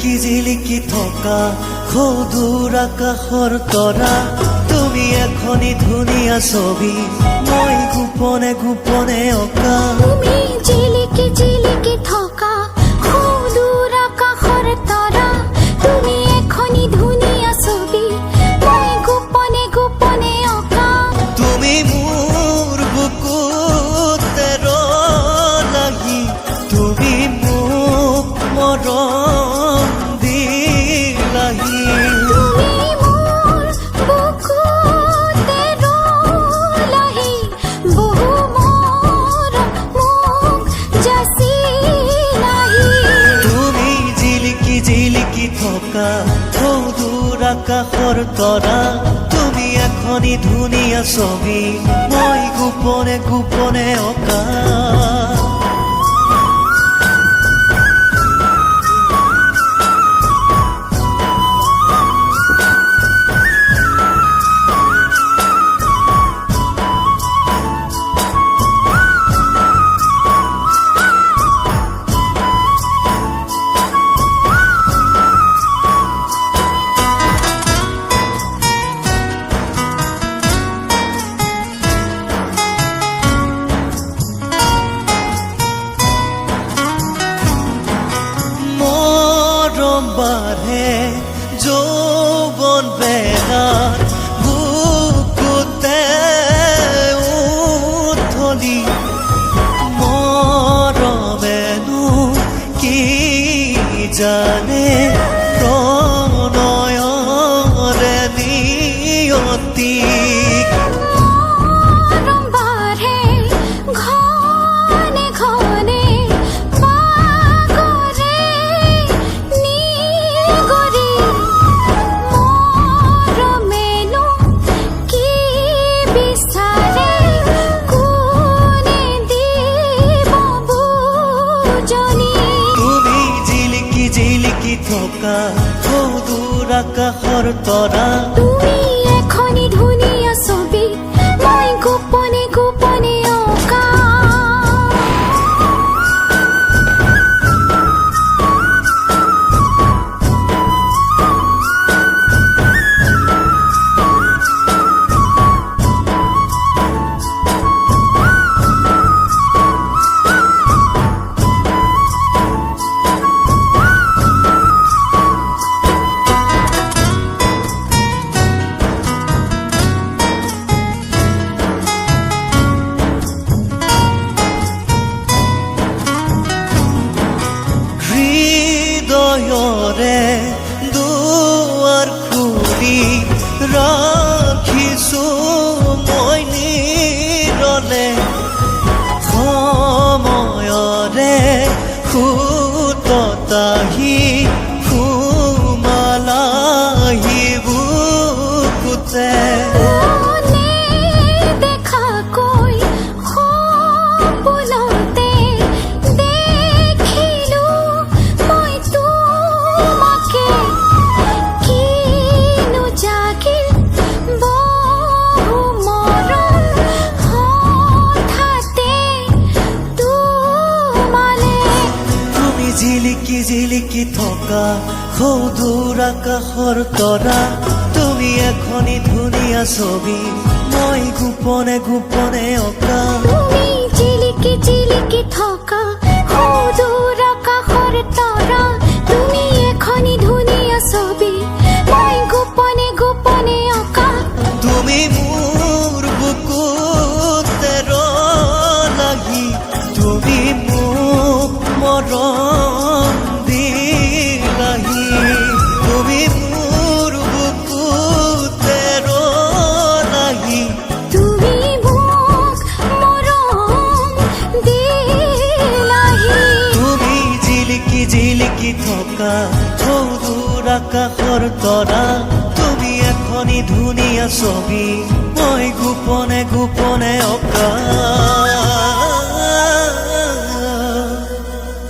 জিলিকি থকা সৌদূৰ আকাশৰ তৰা তুমি এখনি ধুনীয়া ছবি মই গোপনে গোপনে অঁকা তুমি জিলিকি জিলিকি থকা সৌদূৰ আকাশৰ তৰা তুমি এখনি ধুনীয়া ছবি মই গোপনে গোপনে অঁকা তুমি মোৰ বুকুতে ৰলাহি তুমি মোক মৰম দিলাহি তুমি মোৰ বুকুতে ৰলাহি বহু মৰম মোক যাচিলাহি তুমি জিলিকি জিলিকি থকা সৌদূৰ আকাশৰ তৰা তুমি এখনি ধুনীয়া ছবি মই গোপনে গোপনে অঁকা বাঢ়ে যৌৱন বেগাৰ বুকুতে উঠলি মৰমেনো কি জানে প্ৰণয়ৰে নিয়তি থকা সৌদূৰ আকাশৰ তৰা তুমি এখনি ধুনীয়া ছবি মই গোপনে গোপনে অঁকা হৃদয়ৰে দুৱাৰ খুলি ৰাখিছো মই নিৰলে সময়ৰে সুততাহি সুমালাহি বুকুতে জিলিকি জিলিকি থকা সৌদূৰ আকাশৰ তৰা তুমি এখনি ধুনীয়া ছবি মই গোপনে গোপনে অঁকা তুমি জিলিকি জিলিকি থকা সৌদূৰ আকাশৰ তৰা তুমি এখনি ধুনীয়া ছবি মই গোপনে গোপনে অঁকা তুমি মোৰ বুকুতে ৰলাহি তুমি মোক মৰম দিলাহি তুমি মোৰ বুকুতে ৰলাহি তুমি মোক মৰম দিলাহি তুমি জিলিকি জিলিকি থকা সৌদূৰ আকাশৰ তৰা তুমি এখনি ধুনীয়া ছবি মই গোপনে গোপনে অঁকা